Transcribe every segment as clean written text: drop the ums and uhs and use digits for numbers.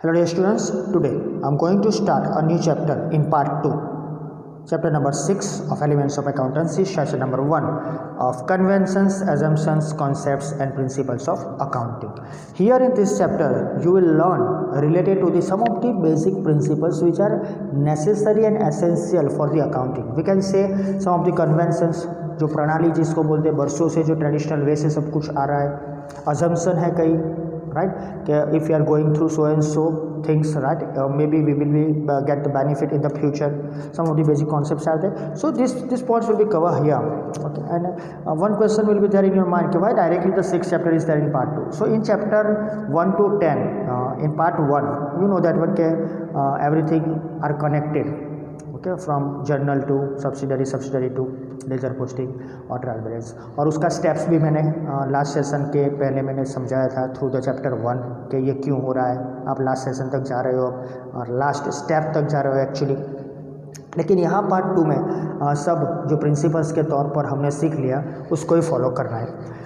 Hello dear students, today I am going to start a new chapter in part 2, chapter number 6 of Elements of Accountancy, session number 1 of Conventions, Assumptions, Concepts and Principles of Accounting. Here in this chapter you will learn related to some of the basic principles which are necessary and essential for the accounting. We can say some of the conventions, जो प्रणाली जिसको बोलते हैं बरसों से जो traditional way से सब कुछ आ रहा है, assumption है कई, right, कि if you are going through so and so things, right, maybe we will be get the benefit in the future. Some of the basic concepts are there, so this points will be covered here. Okay, and one question will be there in your mind, why directly the 6th chapter is there in part 2. So in chapter 1 to 10, in part 1 you know that one everything are connected, okay, from journal to subsidiary to ledger posting और trial balance, और उसका steps भी मैंने last session के पहले मैंने समझाया था थ्रू द चैप्टर 1 कि ये क्यों हो रहा है. आप लास्ट सेशन तक जा रहे हो और लास्ट स्टेप तक जा रहे हो एक्चुअली, लेकिन यहाँ पार्ट 2 में सब जो प्रिंसिपल्स के तौर पर हमने सीख लिया उसको ही फॉलो करना है.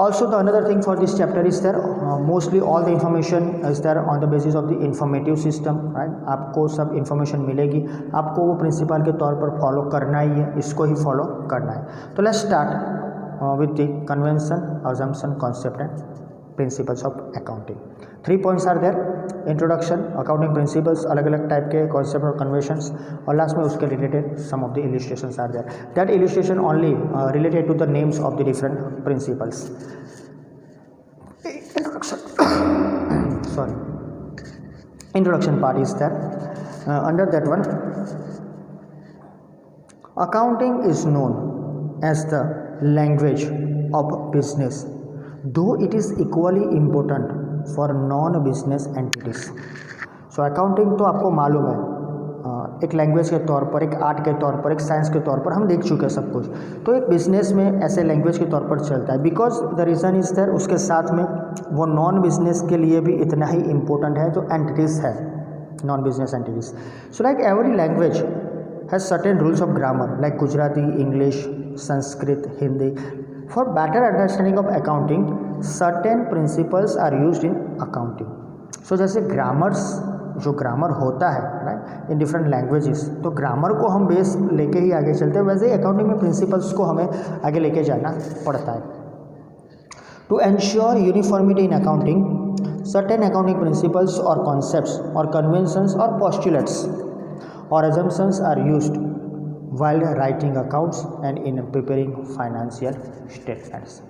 Also the another thing for this chapter is there mostly all the information is there on the basis of the informative system, right. आपको सब information मिलेगी, आपको वो प्रिंसिपल के तौर पर फॉलो करना ही है, इसको ही फॉलो करना है. तो let's start with the convention, assumption, concept and principles of accounting. 3 points are there: introduction, accounting principles, अलग अलग टाइप के कॉन्सेप्ट और कन्वेंशंस, और लास्ट में उसके related some of the illustrations are there. That illustration only related to the names of the different principles. Sorry, introduction part is there. Under that one, accounting is known as the language of business, though it is equally important for non-business entities. So accounting तो आपको मालूम है एक language के तौर पर, एक art के तौर पर, एक साइंस के तौर पर हम देख चुके हैं सब कुछ. तो एक बिजनेस में ऐसे लैंग्वेज के तौर पर चलता है, because the reason is there, उसके साथ में वो नॉन बिजनेस के लिए भी इतना ही इम्पोर्टेंट है जो एंटिटीज़ है, non business entities. So like every language has certain rules of grammar, like Gujarati, English, Sanskrit, Hindi. For better understanding of accounting certain principles are used in accounting. So जैसे ग्रामर्स, जो grammar होता है राइट इन डिफरेंट लैंग्वेजेस, तो grammar को हम base लेके ही आगे चलते हैं, वैसे ही अकाउंटिंग में प्रिंसिपल्स को हमें आगे लेके जाना पड़ता है. To ensure uniformity in accounting, certain accounting principles और कॉन्सेप्ट्स और कन्वेंशंस और पोस्टुलेट्स और assumptions are used while writing accounts and in preparing financial statements.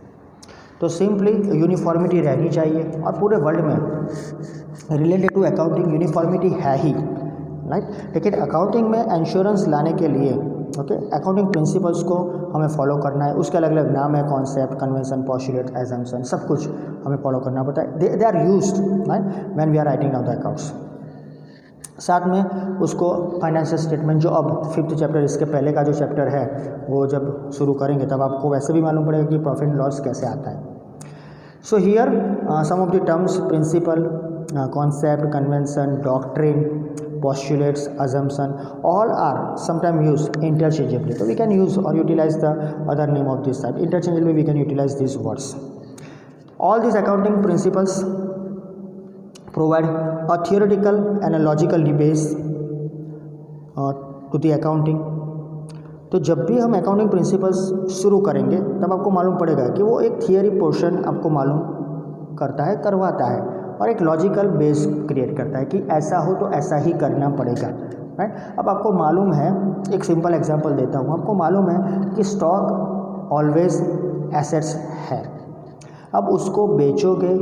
तो सिंपली यूनिफॉर्मिटी रहनी चाहिए, और पूरे वर्ल्ड में रिलेटेड टू अकाउंटिंग यूनिफॉर्मिटी है ही, राइट. लेकिन अकाउंटिंग में इंश्योरेंस लाने के लिए ओके अकाउंटिंग प्रिंसिपल्स को हमें फॉलो करना है. उसके अलग अलग नाम है, कॉन्सेप्ट, कन्वेंशन, पोस्टुलेट, एजम्पशन, सब कुछ हमें फॉलो करना पड़ता है. They are used right when we are writing down the accounts. साथ में उसको फाइनेंशियल स्टेटमेंट, जो अब 5th चैप्टर, इसके पहले का जो चैप्टर है वो जब शुरू करेंगे तब आपको वैसे भी मालूम पड़ेगा कि प्रॉफिट एंड लॉस कैसे आता है. So here some of the terms, principle, concept, convention, doctrine, postulates, assumption, all are sometimes used interchangeably. So we can use or utilize the other name of this type. Interchangeably we can utilize these words. All these accounting principles provide a theoretical and a logical base to the accounting. तो जब भी हम accounting principles शुरू करेंगे तब आपको मालूम पड़ेगा कि वो एक थियरी पोर्शन आपको मालूम करता है, करवाता है, और एक लॉजिकल बेस क्रिएट करता है कि ऐसा हो तो ऐसा ही करना पड़ेगा, राइट. अब आपको मालूम है, एक सिंपल एग्जांपल देता हूँ, आपको मालूम है कि स्टॉक ऑलवेज एसेट्स है. अब उसको बेचोगे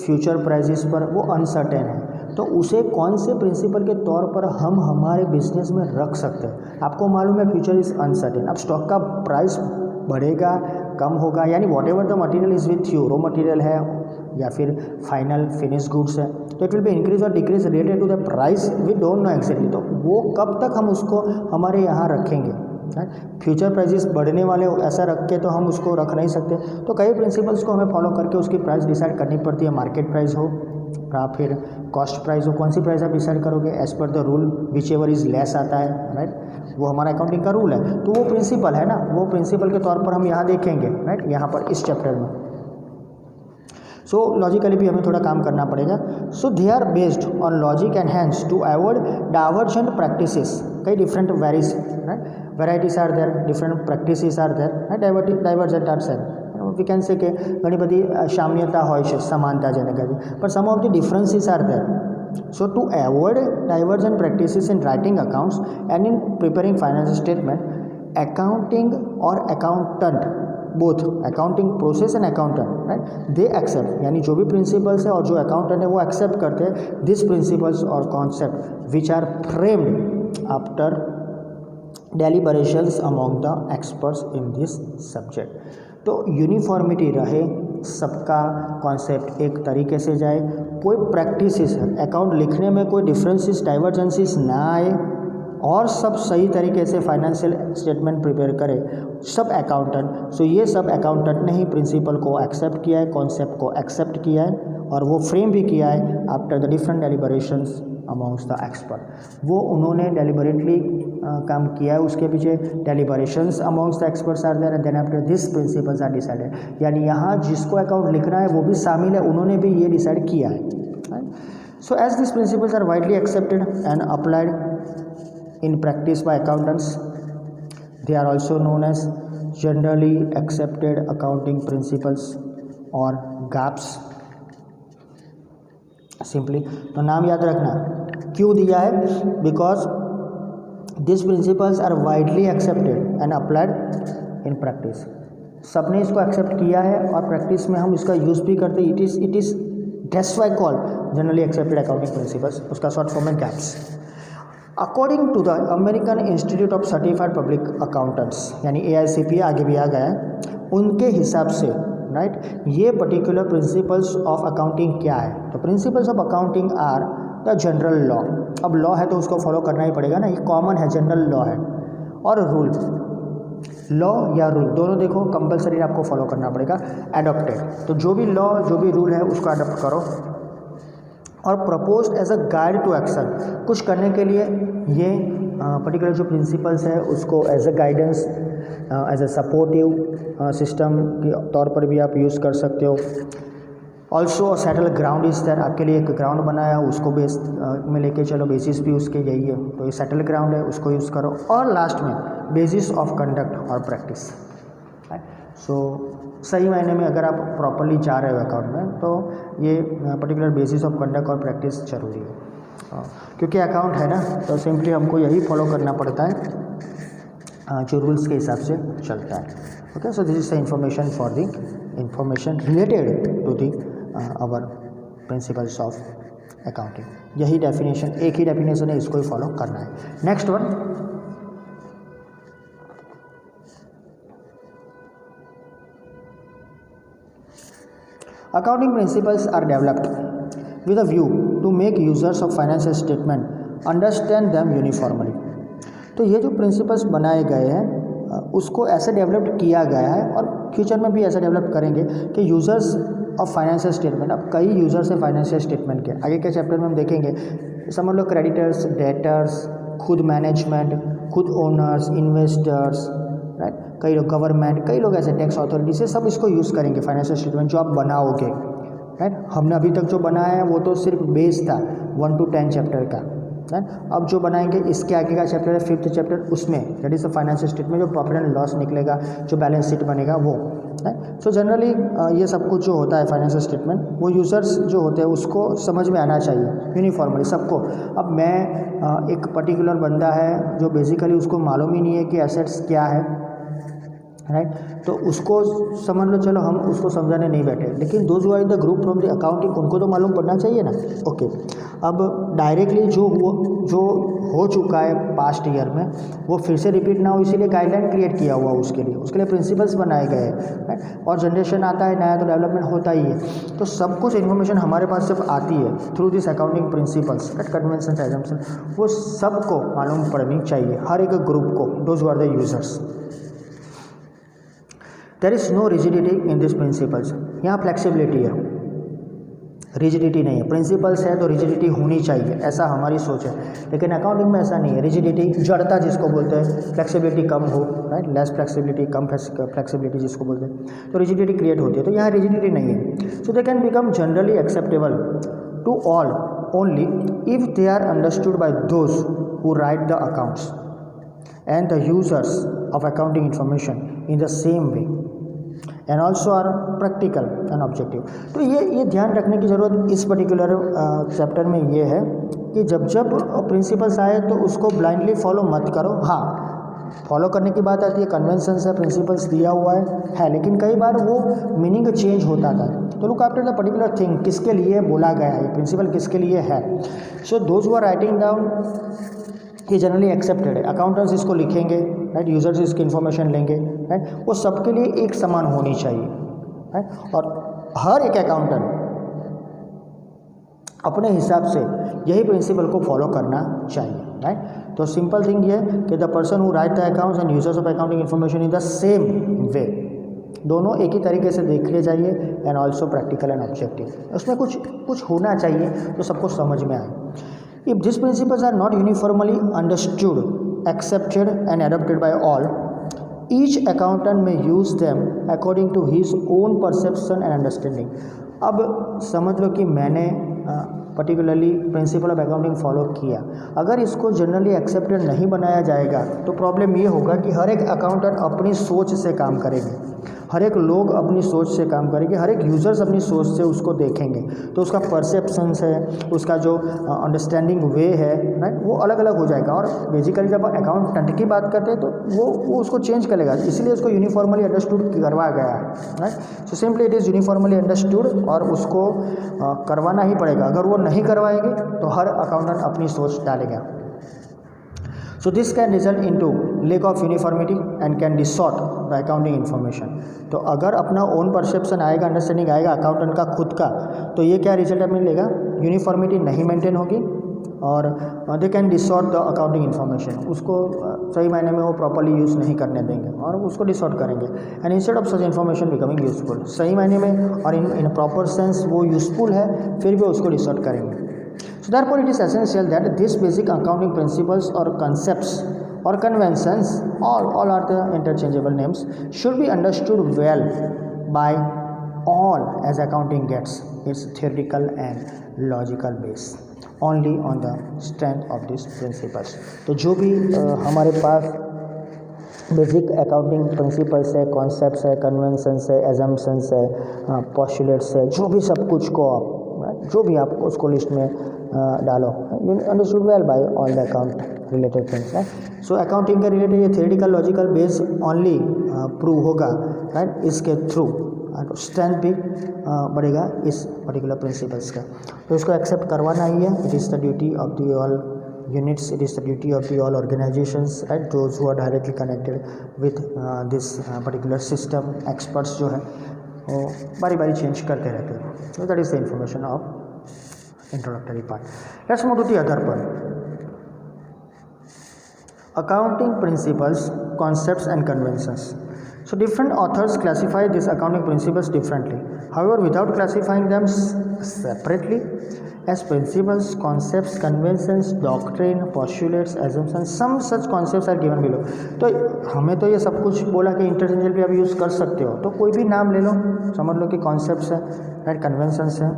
फ्यूचर प्राइसेस पर, वो अनसर्टेन है, तो उसे कौन से प्रिंसिपल के तौर पर हम हमारे बिजनेस में रख सकते हैं. आपको मालूम है फ्यूचर इज़ अनसर्टेन. अब स्टॉक का प्राइस बढ़ेगा, कम होगा, यानी whatever the material is with you, raw material है या फिर फाइनल फिनिश गुड्स है, तो इट विल बी इंक्रीज और decrease related to the price, we don't know exactly. तो वो कब तक हम उसको हमारे यहाँ रखेंगे, फ्यूचर प्राइसेस बढ़ने वाले ऐसा रख के तो हम उसको रख नहीं सकते. तो कई प्रिंसिपल्स को हमें फॉलो करके उसकी प्राइस डिसाइड करनी पड़ती है. मार्केट प्राइस हो या फिर कॉस्ट प्राइस हो, कौन सी प्राइस आप डिसाइड करोगे as per the rule whichever is less आता है, राइट. वो हमारा अकाउंटिंग का रूल है, तो वो प्रिंसिपल है ना, वो प्रिंसिपल के तौर पर हम यहाँ देखेंगे, राइट, यहाँ पर इस चैप्टर में. सो लॉजिकली भी हमें थोड़ा काम करना पड़ेगा. So they are based on logic and hence to avoid divergent practices. कई different varieties are there, different practices are there, divergent are same. We can say કે ઘણી બધી સામ્યતા હોય છે, સમાનતા જેને કહે છે, પણ some of the differences are there. So to avoid divergent practices in writing accounts and in preparing financial statement, accounting or accountant, both accounting process and accountant, right, they accept, यानी जो भी principles है और जो accountant है वो accept करते हैं these principles or concept which are framed after deliberations among the experts in this subject. तो यूनिफॉर्मिटी रहे, सबका कॉन्सेप्ट एक तरीके से जाए, कोई प्रैक्टिसेस अकाउंट लिखने में कोई डिफरेंसेस डाइवर्जेंसीज ना आए और सब सही तरीके से फाइनेंशियल स्टेटमेंट प्रिपेयर करे सब अकाउंटेंट. सो ये सब अकाउंटेंट ने ही प्रिंसिपल को एक्सेप्ट किया है, कॉन्सेप्ट को एक्सेप्ट किया है और वो फ्रेम भी किया है after the different deliberations amongst the expert. वो उन्होंने डेलिबरेटली काम किया है, उसके पीछे deliberations amongst the experts are there and then after this principles are decided. यानी यहाँ जिसको अकाउंट लिखना है वो भी शामिल है, उन्होंने भी ये डिसाइड किया है. So as this principles are widely accepted and applied in practice by accountants, they are also known as generally accepted accounting principles or GAAPs simply. तो नाम याद रखना क्यों दिया है, because these principles are widely accepted and applied in practice. सबने इसको accept किया है और प्रैक्टिस में हम इसका यूज़ भी करते हैं. It is that's why called generally accepted accounting principles. उसका शॉर्ट फॉर्म है GAAPs. According to the American Institute of Certified Public Accountants, यानी AICPA आगे भी आ गया है, उनके हिसाब से राइट ये पर्टिकुलर प्रिंसिपल्स ऑफ अकाउंटिंग क्या है. तो principles of accounting are the general law. अब लॉ है तो उसको फॉलो करना ही पड़ेगा ना, ये कॉमन है, जनरल लॉ है. और रूल, लॉ या रूल दोनों देखो कंपलसरी आपको फॉलो करना पड़ेगा. एडॉप्टेड, तो जो भी लॉ जो भी रूल है उसको अडॉप्ट करो. और proposed as a guide to action, कुछ करने के लिए ये पर्टिकुलर जो प्रिंसिपल्स है उसको as a guidance, as a supportive system के तौर पर भी आप यूज़ कर सकते हो. Also settle ground is there, आपके लिए एक ग्राउंड बनाया उसको बेस में लेके चलो, बेसिस भी उसके यही है, तो ये सेटल ग्राउंड है उसको यूज़ करो. और लास्ट में बेसिस ऑफ कंडक्ट और प्रैक्टिस. सो सही मायने में अगर आप प्रॉपरली जा रहे हो अकाउंट में तो ये पर्टिकुलर बेसिस ऑफ कंडक्ट और प्रैक्टिस जरूरी है. क्योंकि अकाउंट है ना तो सिंपली हमको यही फॉलो करना पड़ता है जो रूल्स के हिसाब से चलता है. Okay, so this is the information for the information related to the our principles of accounting. यही डेफिनेशन, एक ही डेफिनेशन है, इसको ही फॉलो करना है. Next one, accounting principles are developed with a view to make users of financial statement understand them uniformly. तो ये जो प्रिंसिपल्स बनाए गए हैं उसको ऐसे डेवलप किया गया है और फ्यूचर में भी ऐसे डेवलप करेंगे कि यूज़र्स ऑफ फाइनेंशियल स्टेटमेंट, अब कई यूज़र्स हैं फाइनेंशियल स्टेटमेंट के, आगे के चैप्टर में हम देखेंगे. समझ लो क्रेडिटर्स, डेटर्स, खुद मैनेजमेंट, खुद ओनर्स, इन्वेस्टर्स, राइट, कई लोग गवर्नमेंट, कई लोग ऐसे टैक्स अथॉरिटी से सब इसको यूज़ करेंगे फाइनेंशियल स्टेटमेंट जो आप बनाओगे. राइट, हमने अभी तक जो बनाया है वो तो सिर्फ बेस था 1 to 10 चैप्टर का. अब जो बनाएंगे इसके आगे का चैप्टर है 5th चैप्टर, उसमें that is the financial statement, जो प्रॉफिट एंड लॉस निकलेगा, जो बैलेंस शीट बनेगा वो. सो जनरली ये सब कुछ जो होता है फाइनेंशियल स्टेटमेंट वो यूज़र्स जो होते हैं उसको समझ में आना चाहिए यूनिफॉर्मली सबको. अब मैं एक पर्टिकुलर बंदा है जो बेसिकली उसको मालूम ही नहीं है कि एसेट्स क्या है, राइट, तो उसको समझ लो, चलो हम उसको समझाने नहीं बैठे, लेकिन those who are in the group from the accounting उनको तो मालूम पड़ना चाहिए ना. ओके, अब डायरेक्टली जो हो चुका है पास्ट ईयर में वो फिर से रिपीट ना हो, इसीलिए गाइडलाइन क्रिएट किया हुआ उसके लिए प्रिंसिपल्स बनाए गए हैं. राइट, और जनरेशन आता है नया तो डेवलपमेंट होता ही है, तो सब कुछ इन्फॉर्मेशन हमारे पास जब आती है through this accounting principles, right, convention, assumption, वो सबको मालूम पड़नी चाहिए, हर एक ग्रुप को, those who are the users. There is no rigidity in this principles. यहाँ फ्लेक्सिबिलिटी है, रिजिडिटी नहीं है. प्रिंसिपल्स है तो रिजिडिटी होनी चाहिए, ऐसा हमारी सोच है, लेकिन अकाउंटिंग में ऐसा नहीं है. रिजिडिटी, जड़ता जिसको बोलते हैं, फ्लेक्सिबिलिटी कम हो, राइट, लेस फ्लेक्सिबिलिटी, कम फ्लेक्सिबिलिटी जिसको बोलते हैं, तो रिजिडिटी क्रिएट होती है. तो यहाँ रिजिडिटी नहीं है. So they can become generally acceptable to all only if they are understood by those who write the accounts and the users of accounting information in the same way and also are practical and objective. तो ये ध्यान रखने की ज़रूरत इस particular chapter में ये है कि जब जब प्रिंसिपल्स आए तो उसको ब्लाइंडली फॉलो मत करो। हाँ, फॉलो करने की बात आती है, कन्वेंशंस है, प्रिंसिपल्स दिया हुआ है लेकिन कई बार वो मीनिंग चेंज होता था। तो look after the particular thing, किसके लिए बोला गया है, प्रिंसिपल किसके लिए है। So those who are writing down ये जनरली एक्सेप्टेड है। अकाउंटेंट्स इसको लिखेंगे, राइट, यूजर्स इसकी इन्फॉर्मेशन लेंगे, राइट, वो सबके लिए एक समान होनी चाहिए, राइट, और हर एक अकाउंटेंट अपने हिसाब से यही प्रिंसिपल को फॉलो करना चाहिए, राइट। तो सिंपल थिंग ये कि the person who write the accounts and users of accounting information in the same way, दोनों एक ही तरीके से देखे जाइए and also practical and objective, उसमें कुछ होना चाहिए तो सबको समझ में आए। If this principles are not uniformly understood, accepted and adopted by all, each accountant may use them according to his own perception and understanding. अब समझ लो कि मैंने particularly principle of accounting follow किया, अगर इसको जनरली एक्सेप्टेड नहीं बनाया जाएगा तो प्रॉब्लम ये होगा कि हर एक अकाउंटेंट अपनी सोच से काम करेंगे, हर एक लोग अपनी सोच से काम करेंगे, हर एक यूज़र्स अपनी सोच से उसको देखेंगे, तो उसका परसेप्शंस है, उसका जो अंडरस्टैंडिंग वे है, राइट, वो अलग अलग हो जाएगा। और बेसिकली जब अकाउंटेंट की बात करते हैं तो वो उसको चेंज करेगा, इसलिए उसको यूनिफॉर्मली अंडरस्टूड करवाया गया है, right. So simply it is uniformly understood और उसको करवाना ही पड़ेगा। अगर वो नहीं करवाएंगे तो हर अकाउंटेंट अपनी सोच डालेगा। So this can result into lack of uniformity and can distort the accounting information. तो अगर अपना ओन परसेप्शन आएगा, अंडरस्टैंडिंग आएगा अकाउंटेंट का खुद का, तो ये क्या रिजल्ट हमें मिलेगा, यूनिफॉर्मिटी नहीं मेंटेन होगी और they can distort the accounting information, उसको सही मायने में वो प्रॉपर्ली यूज़ नहीं करने देंगे और उसको डिसॉर्ट करेंगे। And instead of such information becoming useful, सही मायने में और इन प्रॉपर सेंस वो यूजफुल है, फिर भी उसको डिसॉर्ट करेंगे। So therefore it is essential that these basic accounting principles or concepts or conventions, all are the interchangeable names, should be understood well by all as accounting gets its theoretical and logical base only on the strength of these principles. तो जो भी हमारे पास basic accounting principles है, concepts है, conventions है, assumptions है, postulates है, जो भी सब कुछ को आप जो भी आप उसको लिस्ट में डालो, you understood well by all the account related things, right. So accounting के रिलेटेड ये theoretical logical base only prove होगा, राइट, इसके थ्रू स्ट्रेंथ भी बढ़ेगा इस पर्टिकुलर प्रिंसिपल्स का। तो इसको एक्सेप्ट करवाना ही है। It is the duty of the all units, it is the duty of the all organisations, right, those who are directly connected with this particular system. Experts जो है वो बारी बारी चेंज करते रहते हैं। So that is the information of introductory part. Let's move to the other part. Accounting principles, concepts and conventions. So different authors classify these accounting principles differently. However, without classifying them separately as principles, concepts, conventions, doctrine, postulates, assumptions, some such concepts are given below. तो हमें तो ये सब कुछ बोला कि interchangeably आप use कर सकते हो, तो कोई भी नाम ले लो, समझ लो कि कॉन्सेप्ट्स है, राइट, कन्वेंशंस है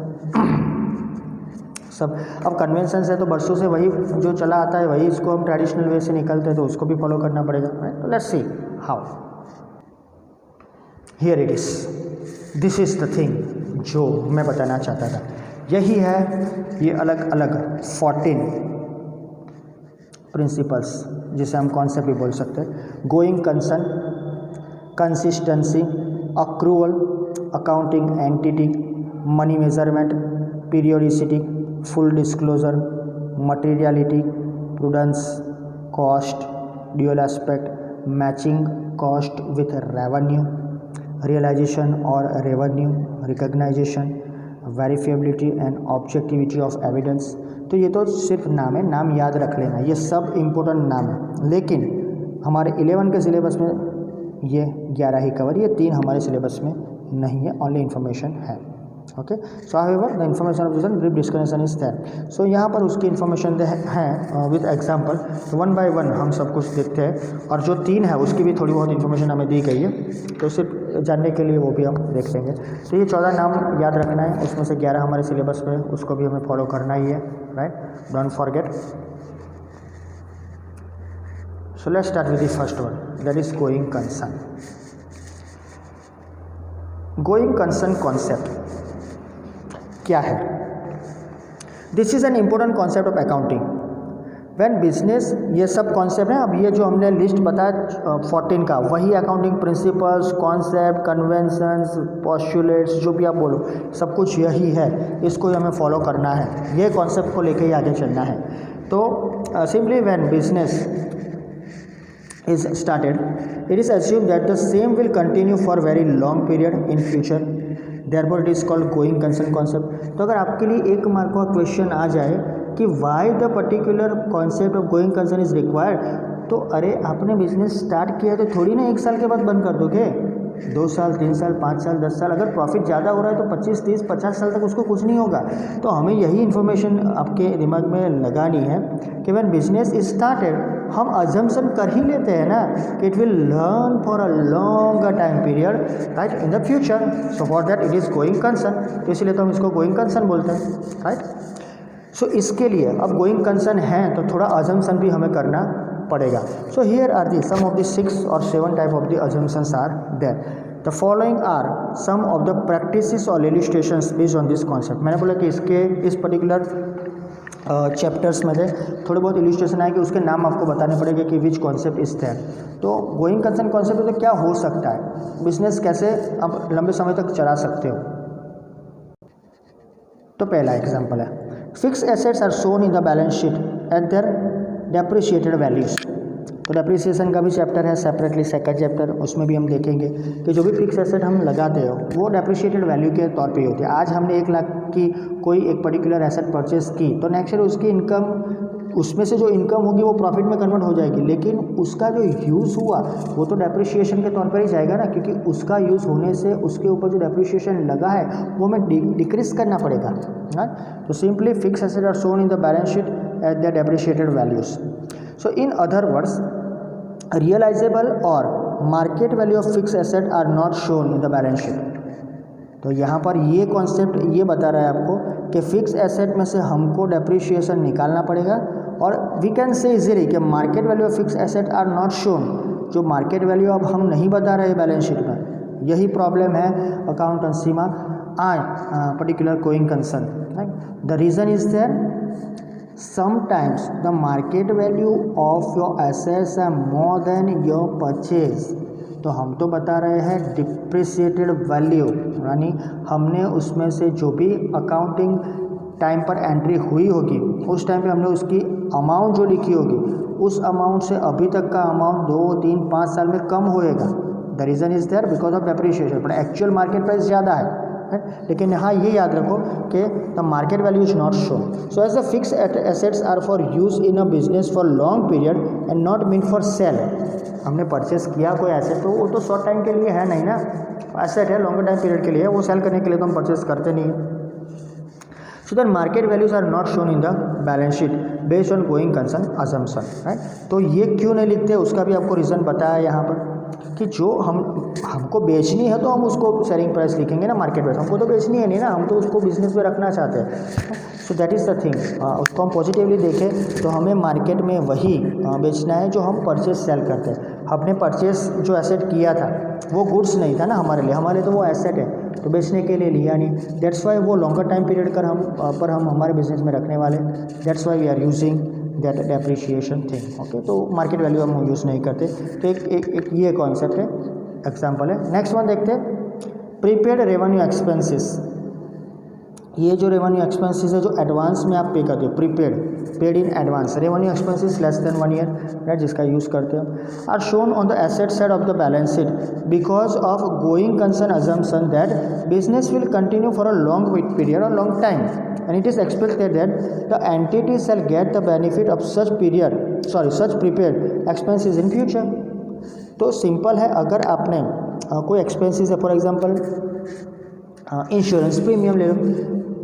सब। अब कन्वेंशंस है तो बरसों से वही जो चला आता है वही इसको हम ट्रेडिशनल वे से निकलते हैं, तो उसको भी फॉलो करना पड़ेगा, राइट। तो let's see how. Here it is, this is the thing जो मैं बताना चाहता था, यही है। ये अलग अलग 14 प्रिंसिपल्स जिसे हम कॉन्सेप्ट भी बोल सकते हैं। Going concern, consistency, accrual, accounting entity, money measurement, periodicity, full disclosure, materiality, prudence, cost, dual aspect, matching cost with revenue, realisation और revenue, recognition, verifiability and objectivity of evidence. तो ये तो सिर्फ नाम है, नाम याद रख लेना, ये सब इम्पोर्टेंट नाम है, लेकिन हमारे 11 के सिलेबस में ये 11 ही कवर, ये 3 हमारे सिलेबस में नहीं है, ओनली इन्फॉर्मेशन है। Okay, so however the information of this brief discussion is there. सो यहाँ पर उसकी इन्फॉर्मेशन है with example, one by one हम सब कुछ देखते हैं, और जो 3 है उसकी भी थोड़ी बहुत इन्फॉर्मेशन हमें दी गई है। तो सिर्फ जानने के लिए वो भी हम देख लेंगे। तो ये 14 नाम याद रखना है, उसमें से 11 हमारे सिलेबस में, उसको भी हमें फॉलो करना ही है, right, don't forget. So let's start with the first one, that is going concern. Going concern concept क्या है? This is an important concept of accounting when business, ये सब कॉन्सेप्ट है। अब ये जो हमने लिस्ट बताया 14 का, वही accounting principles, concept, conventions, postulates, जो भी आप बोलो, सब कुछ यही है, इसको ही हमें फॉलो करना है, ये कॉन्सेप्ट को लेके ही आगे चलना है। तो simply when business is started, it is assumed that the same will continue for very long period in future, therefore it is called going concern concept। तो अगर आपके लिए एक मार्क का क्वेश्चन आ जाए कि why the particular concept of going concern is required, तो अरे आपने बिजनेस स्टार्ट किया तो थोड़ी ना 1 साल के बाद बंद कर दोगे, 2 साल, 3 साल, 5 साल, 10 साल, अगर प्रॉफिट ज़्यादा हो रहा है तो 25, 30, 50 साल तक उसको कुछ नहीं होगा। तो हमें यही इन्फॉर्मेशन आपके दिमाग में लगानी है कि व्हेन बिजनेस इज स्टार्टेड, हम अजम्पशन कर ही लेते हैं ना कि it will learn for a long time period, right, in the future, so for that it is going concern, तो इसलिए तो हम इसको गोइंग कंसर्न बोलते हैं, राइट। सो इसके लिए अब गोइंग कंसर्न है तो थोड़ा अजम्पशन भी हमें करना पड़ेगा। So here are the some of the 6 और 7 type of the assumptions are there. The following are some of the practices और illustrations based on this concept. मैंने बोला कि इसके इस पर्टिकुलर चैप्टर्स में थोड़े बहुत इलस्ट्रेशन आए कि उसके नाम आपको बताने पड़ेंगे कि विच कॉन्सेप्ट इज देयर। तो गोइंग कंसर्न कॉन्सेप्ट तो क्या हो सकता है, बिजनेस कैसे आप लंबे समय तक चला सकते हो। तो पहला एग्जांपल है, fix assets are shown in the balance sheet at their depreciated values. तो डेप्रिसिएशन का भी चैप्टर है सेपरेटली, सेकंड चैप्टर, उसमें भी हम देखेंगे कि जो भी फिक्स एसेट हम लगाते हो वो डेप्रिशिएटेड वैल्यू के तौर पे होती है। आज हमने 1 लाख की कोई एक पर्टिकुलर एसेट परचेस की तो नेक्स्ट ईयर उसकी इनकम, उसमें से जो इनकम होगी वो प्रॉफिट में कन्वर्ट हो जाएगी, लेकिन उसका जो यूज़ हुआ वो तो डेप्रिशिएशन के तौर पर ही जाएगा ना, क्योंकि उसका यूज़ होने से उसके ऊपर जो डेप्रिशिएशन लगा है वो हमें डिक्रीज करना पड़ेगा ना। तो simply fix asset are shown in the balance sheet at the depreciated values. So in other words, realizable or market value of fixed asset are not shown in the balance sheet। तो यहाँ पर ये concept ये बता रहा है आपको कि फिक्स एसेट में से हमको डेप्रिशिएशन निकालना पड़ेगा, और वी कैन से इजीली कि market value of fix asset are not shown. जो मार्केट वैल्यू अब हम नहीं बता रहे बैलेंस शीट में, यही प्रॉब्लम है अकाउंटेंसी में particular going concern, right. The reason is there sometimes the market value of your assets are more than your purchase। तो हम तो बता रहे हैं डिप्रिसिएटेड वैल्यू, यानी हमने उसमें से जो भी अकाउंटिंग टाइम पर एंट्री हुई होगी उस टाइम पे हमने उसकी अमाउंट जो लिखी होगी उस अमाउंट से अभी तक का अमाउंट 2, 3, 5 साल में कम होएगा। The reason is there because of depreciation, but actual market price ज़्यादा है, लेकिन यहाँ ये याद रखो कि the market value is not shown. So as the fix assets are for use in a business for long period and not mean for sale. हमने purchase किया कोई एसेट तो वो तो शॉर्ट टाइम के लिए है नहीं ना, एसेट है लॉन्गर टाइम पीरियड के लिए, वो सेल करने के लिए तो हम परचेस करते नहीं। So that market values are not shown in the balance sheet based on going concern assumption, right. तो ये क्यों नहीं लिखते उसका भी आपको रीज़न बताया यहाँ पर कि जो हमको बेचनी है तो हम उसको सेलिंग प्राइस लिखेंगे ना, मार्केट प्राइस। हमको तो बेचनी है नहीं ना, हम तो उसको बिजनेस में रखना चाहते हैं। सो दैट इज़ द थिंग, उसको हम पॉजिटिवली देखें तो हमें मार्केट में वही बेचना है जो हम परचेस सेल करते हैं। हमने परचेस जो एसेट किया था वो गुड्स नहीं था ना हमारे लिए तो वो एसेट है, तो बेचने के लिए लिया नहीं। दैट्स वाई वो लॉन्गर टाइम पीरियड पर हम हमारे बिजनेस में रखने वाले, that's why we are using that depreciation thing, okay. तो मार्केट वैल्यू हम यूज़ नहीं करते। तो एक ये कॉन्सेप्ट है, एग्जांपल है। नेक्स्ट वन देखते हैं, प्रीपेड रेवेन्यू एक्सपेंसेस। ये जो रेवेन्यू एक्सपेंसेस है जो एडवांस में आप पे करते हो, prepaid, paid in advance, revenue expenses less than 1 year, right, जिसका यूज़ करते हैं, are shown on the asset side of the balance sheet because of going concern assumption that business will continue for a long period और long time and it is expected that the entity shall get the benefit of such prepaid expenses in future। तो simple है, अगर आपने कोई expenses है, for example insurance premium ले लो,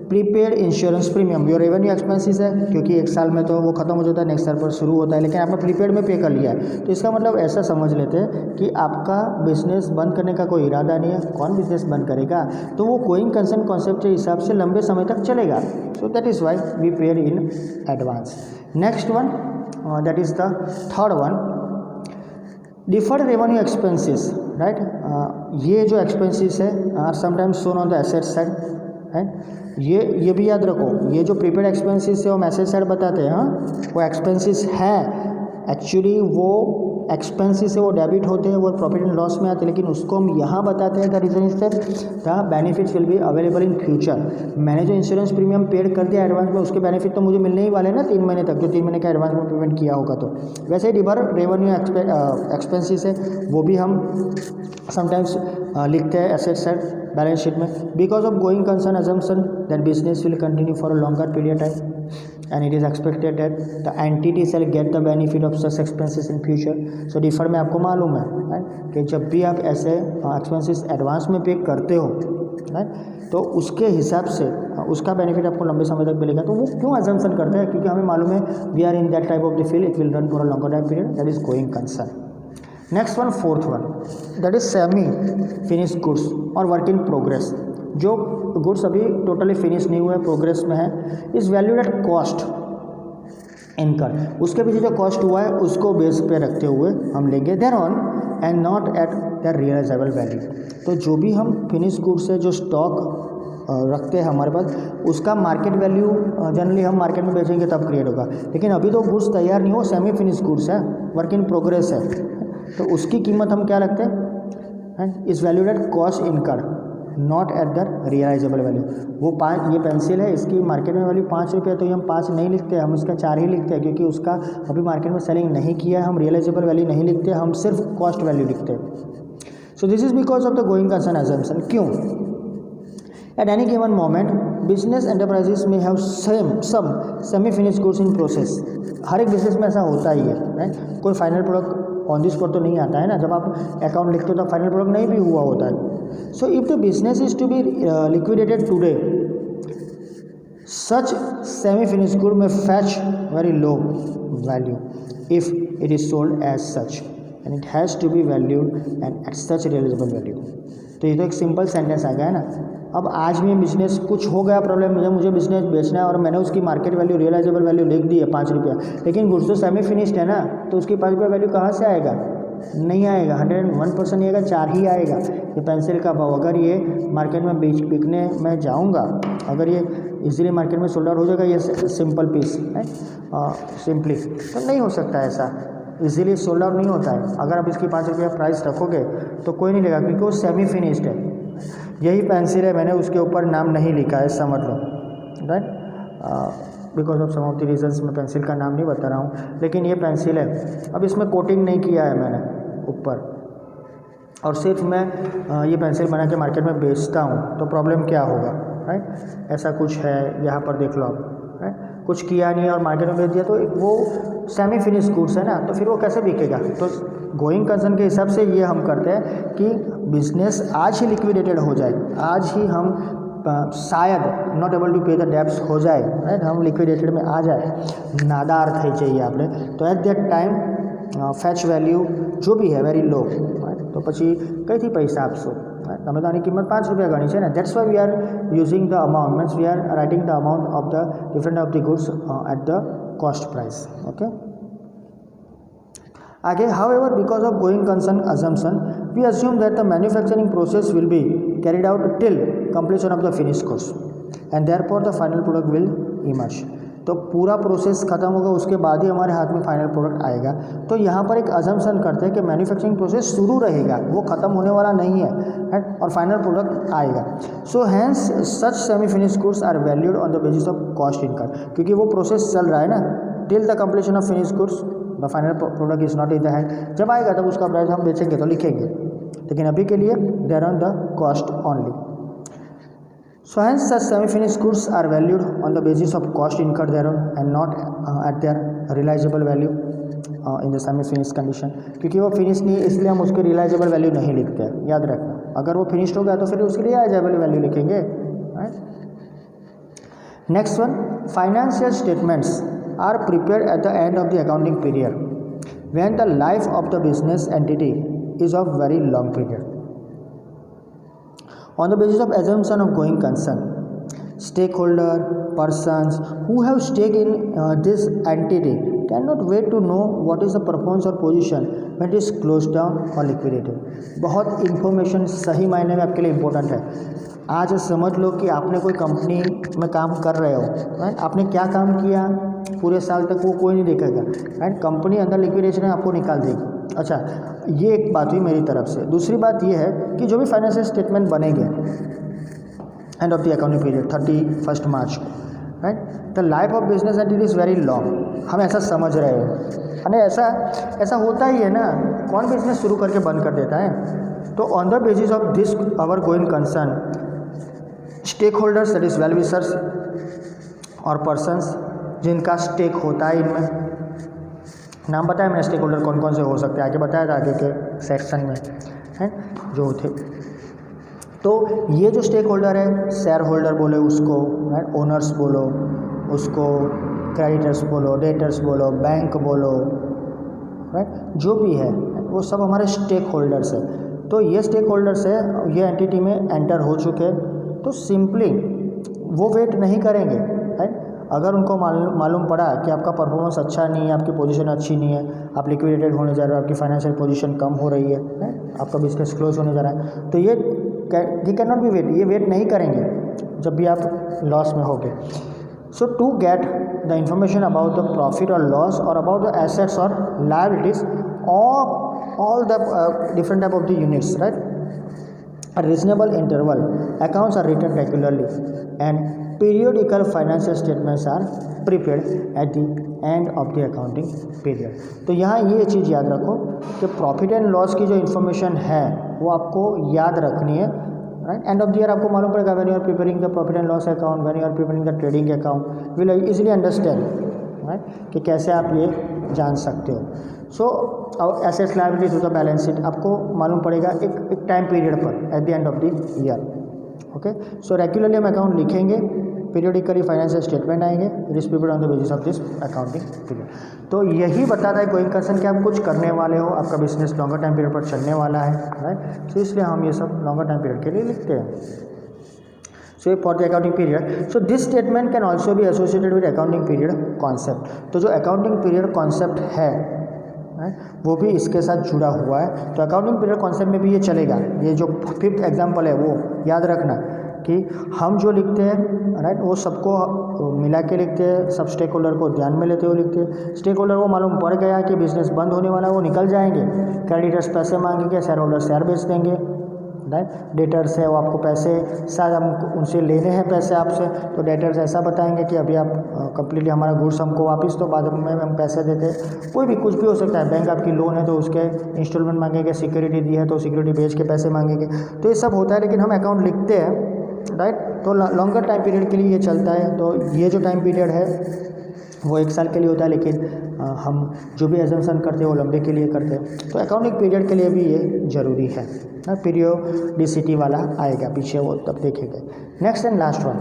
prepaid insurance premium, your revenue expenses है, क्योंकि एक साल में तो वो खत्म हो जाता है, नेक्स्ट साल पर शुरू होता है, लेकिन आपने प्रीपेड में पे कर लिया है। तो इसका मतलब ऐसा समझ लेते हैं कि आपका बिजनेस बंद करने का कोई इरादा नहीं है। कौन बिजनेस बंद करेगा? तो वो गोइंग कंसर्न कॉन्सेप्ट के हिसाब से लंबे समय तक चलेगा। So that is why we paid in advance. Next one, that is the third one, deferred revenue expenses, right. ये जो एक्सपेंसेस है are sometimes shown on the asset side, right. ये भी याद रखो, ये जो प्रीपेड एक्सपेंसेस है वो एसेट साइड बताते हैं, हाँ वो एक्सपेंसेस है, एक्चुअली वो एक्सपेंसेस है वो डेबिट होते हैं, वो प्रॉफिट एंड लॉस में आते हैं, लेकिन उसको हम यहाँ बताते हैं the reason is that the benefits will be available in future. मैंने जो इंश्योरेंस प्रीमियम पेड कर दिया एडवांस में, उसके बेनिफिट तो मुझे मिलने ही वाले हैं ना 3 महीने तक, जो 3 महीने का एडवांस में पेमेंट किया होगा। तो वैसे ही डिफर्ड रेवेन्यू एक्सपेंसेस है वो भी हम समटाइम्स लिखते हैं एसेट साइड बैलेंस शीट में, because of going concern assumption that business will continue for a longer period time and it is expected that the entity shall get the benefit of such expenses in future. So differ में आपको मालूम है, right, कि जब भी आप ऐसे expenses advance में पे करते हो, राइट, तो उसके हिसाब से उसका बेनिफिट आपको लंबे समय तक मिलेगा। तो वो क्यों अजम्पशन करते हैं? क्योंकि हमें मालूम है we are in that type of the field, it will run for a longer time period, that is going concern. Next one, fourth one, that is semi finish goods और वर्क इन प्रोग्रेस। जो goods अभी totally finish नहीं हुआ है, progress में है, is valued at cost इनकर, उसके पीछे जो कॉस्ट हुआ है उसको बेस पे रखते हुए हम लेंगे there on and not at the realisable value. तो जो भी हम फिनिश गुड्स है जो स्टॉक रखते हैं हमारे पास, उसका मार्केट वैल्यू जनरली हम मार्केट में बेचेंगे तब क्रिएट होगा, लेकिन अभी तो गुड्स तैयार नहीं हो, सेमी फिनिश गुड्स है, वर्क इन प्रोग्रेस है, तो उसकी कीमत हम क्या रखते हैं? Is valued at cost incur not at the realisable value. वो 5, ये पेंसिल है, इसकी मार्केट में वैल्यू 5 रुपये, तो ये हम 5 नहीं लिखते, हम इसका 4 ही लिखते हैं, क्योंकि उसका अभी मार्केट में सेलिंग नहीं किया है। हम रियलाइजेबल वैल्यू नहीं लिखते, हम सिर्फ कॉस्ट वैल्यू लिखते हैं। So this is because of the going concern assumption. क्यों? At any given moment business enterprises में have some semi finish goods in process. हर एक बिजनेस में ऐसा होता ही है, राइट। कोई final product on this spot तो नहीं आता है ना, जब आप अकाउंट लिखते हो तब फाइनल प्रोडक्ट नहीं भी हुआ होता है। So if the business is to be liquidated today, such semi finish good may fetch very low value if it is sold as such and it has to be valued and at such realisable value. तो ये तो एक simple sentence आ गया है ना। अब आज में बिजनेस कुछ हो गया प्रॉब्लम, मुझे बिजनेस बेचना है और मैंने उसकी मार्केट वैल्यू रियलाइजेबल वैल्यू लिख दी है 5 रुपया, लेकिन गुड्स तो सेमी फिनिश्ड है ना, तो उसकी 5 रुपया वैल्यू कहाँ से आएगा? नहीं आएगा, 101% नहीं आएगा, 4 ही आएगा। ये पेंसिल का भाव अगर ये मार्केट में बिकने में जाऊंगा, अगर ये इजीली मार्केट में सोल्ड आउट हो जाएगा, ये सिंपल पीस है सिंपली, तो नहीं हो सकता ऐसा, इजीली सोल्ड आउट नहीं होता है। अगर आप इसकी 5 रुपया प्राइस रखोगे तो कोई नहीं लेगा, क्योंकि वो सेमी फिनिश्ड है। यही पेंसिल है, मैंने उसके ऊपर नाम नहीं लिखा है, समझ लो, right, because of some of the reasons मैं पेंसिल का नाम नहीं बता रहा हूँ, लेकिन ये पेंसिल है। अब इसमें कोटिंग नहीं किया है मैंने ऊपर, और सिर्फ मैं ये पेंसिल बना के मार्केट में बेचता हूँ, तो प्रॉब्लम क्या होगा, राइट। ऐसा कुछ है, यहाँ पर देख लो आप, राइट, कुछ किया नहीं और मार्केट में बेच दिया, तो वो सेमी फिनिश गुड्स है ना, तो फिर वो कैसे बिकेगा? तो गोइंग कंसर्न के हिसाब से ये हम करते हैं कि बिजनेस आज ही लिक्विडेटेड हो जाए, आज ही हम शायद नॉट एबल टू पे द डेब्ट्स हो जाए, राइट, हम लिक्विडेटेड में आ जाए, नादार થઈ જઈએ આપણે, तो at that time fetch value जो भी है वेरी लो, तो પછી કઈથી પૈસા આપશો? તમે તો આની કિંમત 5 રૂપિયા ગણી છે ને, that's why we are using the amount, means we are writing the amount of the different of the goods at the cost price. Okay, आगे, however because of going concern assumption we assume that the manufacturing process will be carried out till completion of the finish course and therefore the final product will emerge. तो पूरा process खत्म होगा, उसके बाद ही हमारे हाथ में फाइनल प्रोडक्ट आएगा। तो यहाँ पर एक अजम्पशन करते हैं कि मैन्युफैक्चरिंग प्रोसेस शुरू रहेगा, वो ख़त्म होने वाला नहीं है, राइट, और फाइनल प्रोडक्ट आएगा। So hence such semi finish goods are valued on the basis of cost incur, क्योंकि वो प्रोसेस चल रहा है ना, till the completion of finish goods the final product is not in the hand. जब आएगा तब उसका प्राइस हम बेचेंगे तो लिखेंगे, लेकिन अभी के लिए they are on the cost only. So hence such semi-finished goods are valued on the basis of cost incurred thereon and not at their realizable value in the semi-finished condition। क्योंकि वो फिनिश नहीं है इसलिए हम उसके realisable value नहीं लिखते हैं, याद रखना। अगर वो फिनिश्ड हो गया तो फिर उसके रियलाइजेबल वैल्यू लिखेंगे, right. Next one, financial statements are prepared at the end of the accounting period when the life of the business entity is of very long period. On the basis of assumption of going concern, stakeholder persons who have stake in this entity cannot wait to know what is the performance or position when it is closed down or liquidated. बहुत information सही मायने में आपके लिए important है। आज समझ लो कि आपने कोई कंपनी में काम कर रहे हो, राइट? आपने क्या काम किया पूरे साल तक वो कोई नहीं देखेगा, राइट? कंपनी अंदर लिक्विडेशन है, आपको निकाल देगी। अच्छा, ये एक बात हुई मेरी तरफ से। दूसरी बात ये है कि जो भी फाइनेंशियल स्टेटमेंट बनेंगे and of the accounting period 31 मार्च को, right, the life of business entity is very long. हम ऐसा समझ रहे हो, अरे ऐसा होता ही है ना, कौन बिजनेस शुरू करके बंद कर देता है? तो on the basis of this our going concern, stakeholders that is well wishers और पर्सन्स जिनका स्टेक होता है इनमें, नाम बताया मैंने स्टेक होल्डर कौन कौन से हो सकते हैं, आगे बताया था आगे के सेक्शन में, हैं जो थे। तो ये जो स्टेक होल्डर है, शेयर होल्डर बोले उसको, राइट, ओनर्स बोलो उसको, क्रेडिटर्स बोलो, डेटर्स बोलो, बैंक बोलो, राइट, जो भी है वो सब हमारे स्टेक होल्डर्स है। तो ये स्टेक होल्डर्स है, ये एंटिटी में एंटर हो चुके हैं, तो सिंपली वो वेट नहीं करेंगे, राइट? अगर उनको मालूम पड़ा कि आपका परफॉर्मेंस अच्छा नहीं है, आपकी पोजीशन अच्छी नहीं है, आप लिक्विडेटेड होने जा रहे हो, आपकी फाइनेंशियल पोजीशन कम हो रही है, आपका बिजनेस क्लोज होने जा रहा है, तो ये कैन नॉट बी वेट, ये वेट नहीं करेंगे जब भी आप लॉस में होगे। So to get the information about the profit और लॉस और अबाउट द एसेट्स और liabilities all the different type of the units, right? A reasonable interval, accounts are written regularly and periodical financial statements are prepared at the end of the accounting period. तो यहाँ ये चीज़ याद रखो कि profit and loss की जो information है वो आपको याद रखनी है, right? End of the year आपको मालूम पड़ेगा, when you are preparing the profit and loss account, when you are preparing the trading account, will easily understand, right, कि कैसे आप ये जान सकते हो। So assets liabilities to the balance sheet आपको मालूम पड़ेगा एक टाइम पीरियड पर at the end of the year. Okay, so regularly हम अकाउंट लिखेंगे, पीरियडिकली फाइनेंशियल स्टेटमेंट आएंगे, it is prepared on the basis of this accounting period. तो यही बताता है गोइंग कंसर्न कि आप कुछ करने वाले हो, आपका बिजनेस लॉन्गर टाइम पीरियड पर चलने वाला है, राइट? तो इसलिए हम ये सब लॉन्गर टाइम पीरियड के लिए लिखते हैं। So for the accounting period, so this statement can also be associated with accounting period concept. तो जो accounting period concept है, वो भी इसके साथ जुड़ा हुआ है। तो अकाउंटिंग पीरियड कॉन्सेप्ट में भी ये चलेगा। ये जो 5th एग्जाम्पल है वो याद रखना कि हम जो लिखते हैं, राइट, वो सबको मिला के लिखते हैं, सब स्टेक होल्डर को ध्यान में लेते हुए लिखते हैं। स्टेक होल्डर को मालूम पड़ गया कि बिजनेस बंद होने वाला है, वो निकल जाएंगे, क्रेडिटर्स पैसे मांगेंगे, शेयर होल्डर शेयर बेच देंगे, राइट? डेटर्स है वो आपको पैसे, शायद हम उनसे लेने हैं पैसे आपसे, तो डेटर्स ऐसा बताएंगे कि अभी आप कंप्लीटली हमारा गुड्स हमको वापस दो, बाद में हम पैसे देते। कोई भी कुछ भी हो सकता है, बैंक आपकी लोन है तो उसके इंस्टॉलमेंट मांगेंगे, सिक्योरिटी दी है तो सिक्योरिटी बेच के पैसे मांगेंगे, तो ये सब होता है। लेकिन हम अकाउंट लिखते हैं, राइट, तो लॉन्गर टाइम पीरियड के लिए ये चलता है। तो ये जो टाइम पीरियड है वो 1 साल के लिए होता है, लेकिन हम जो भी एजम्पशन करते हैं वो लंबे के लिए करते हैं। तो अकाउंटिंग पीरियड के लिए भी ये जरूरी है ना, पीरियोडिसिटी वाला आएगा पीछे, वो तब देखेंगे। Next and last one,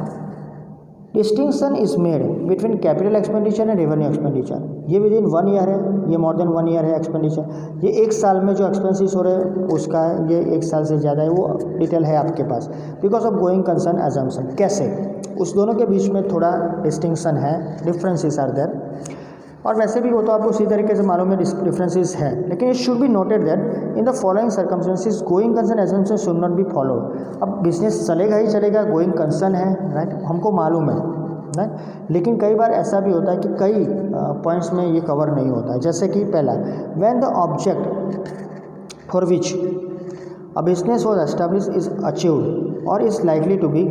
distinction is made between capital expenditure and revenue expenditure. ये विद इन 1 ईयर है, ये मोर देन 1 ईयर है एक्सपेंडिचर। ये 1 साल में जो एक्सपेंसिस हो रहे हैं उसका है, ये 1 साल से ज़्यादा है, वो डिटेल है आपके पास। Because of going concern assumption, कैसे उस दोनों के बीच में थोड़ा डिस्टिंक्शन है, डिफरेंसेस आर देयर। और वैसे भी वो तो आपको उसी तरीके से मालूम है डिफरेंसेस है, लेकिन it should be noted that in the following circumstances going concern assumption should not be followed. अब बिजनेस चलेगा ही चलेगा, गोइंग कंसर्न है, राइट, हमको मालूम है, राइट, लेकिन कई बार ऐसा भी होता है कि कई पॉइंट्स में ये कवर नहीं होता है। जैसे कि पहला, when the object for which a business was established is achieved or is likely to be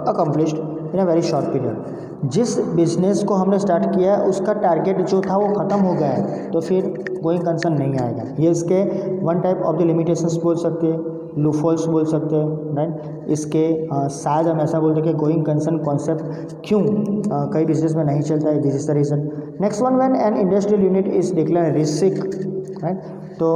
accomplished in a very short period। जिस बिजनेस को हमने स्टार्ट किया है उसका टारगेट जो था वो ख़त्म हो गया है, तो फिर गोइंग कंसर्न नहीं आएगा। ये इसके one type of the limitations बोल सकते हैं, लूफॉल्स बोल सकते हैं, राइट। इसके शायद हम ऐसा बोलते हैं कि गोइंग कंसर्न कॉन्सेप्ट क्यों कई बिजनेस में नहीं चलता है, this is the reason. Next one, when an industrial unit is declare risk, right, तो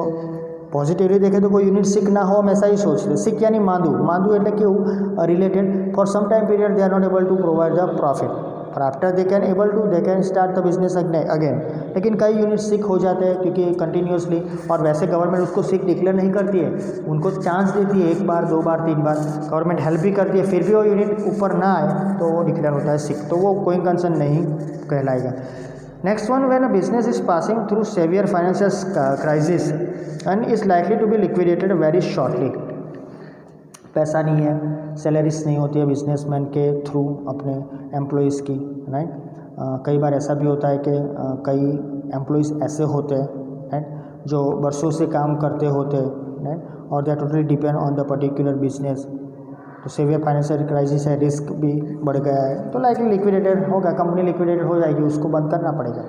पॉजिटिवली देखें तो कोई यूनिट सिक ना हो, हम ऐसा ही सोचते। सिक यानी मांदू એટલે કેવું related for some time period they are not able to provide the profit और after they can start the business again. लेकिन कई यूनिट सिक हो जाते हैं क्योंकि कंटिन्यूसली, और वैसे गवर्नमेंट उसको सिक डिक्लेयर नहीं करती है, उनको चांस देती है 1 बार 2 बार 3 बार, गवर्नमेंट हेल्प भी करती है, फिर भी वो यूनिट ऊपर ना आए तो वो डिक्लेयर होता है सिक, तो वो कोई कंसर्न नहीं कहलाएगा। Next one, when a business is passing through severe financial crisis and is likely to be liquidated very shortly. पैसा नहीं है, सैलरीज नहीं होती है बिजनेसमैन के थ्रू अपने एम्प्लॉयज़ की, राइट। कई बार ऐसा भी होता है कि कई एम्प्लॉयज़ ऐसे होते हैं, राइट, जो बरसों से काम करते होते हैं, राइट, और they are totally depend on the particular business. तो सेवियर फाइनेंशियल क्राइसिस है, रिस्क भी बढ़ गया है, तो लाइकली लिक्विडेटेड होगा, कंपनी लिक्विडेटेड हो जाएगी, उसको बंद करना पड़ेगा,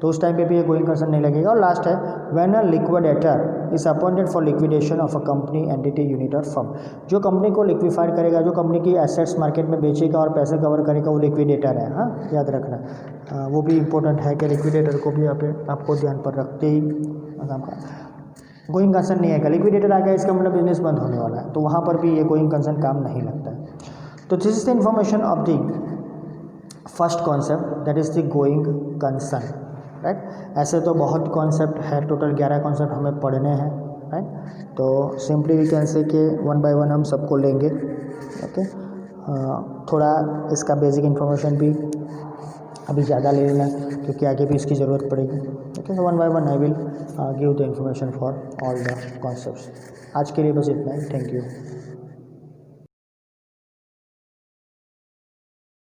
तो उस टाइम पे भी ये गोइंग कंसर्न नहीं लगेगा। और लास्ट है, when a liquidator is appointed for liquidation of a company entity unit और फर्म। जो कंपनी को लिक्विफाइड करेगा, जो कंपनी की एसेट्स मार्केट में बेचेगा और पैसे कवर करेगा, वो लिक्विडेटर है। हाँ, याद रखना, वो भी इंपॉर्टेंट है कि लिक्विडेटर को भी आपको ध्यान पर रखते ही काम का गोइंग कंसर्न नहीं आएगा। लिक्विडेटर आ गया, इसका मतलब बिजनेस बंद होने वाला है, तो वहाँ पर भी ये गोइंग कंसर्न काम नहीं लगता है। तो this is the information of the first concept, that is the going concern, right. ऐसे तो बहुत कॉन्सेप्ट है, टोटल 11 कॉन्सेप्ट हमें पढ़ने हैं, राइट। तो सिंपली वी कैन से कि 1 बाय 1 हम सबको लेंगे, ओके। थोड़ा इसका बेसिक इन्फॉर्मेशन भी अभी ज़्यादा ले लेना क्योंकि आगे भी इसकी ज़रूरत पड़ेगी, okay. So 1 by 1 I will give the information for all the concepts. आज के लिए बस इतना ही, थैंक यू।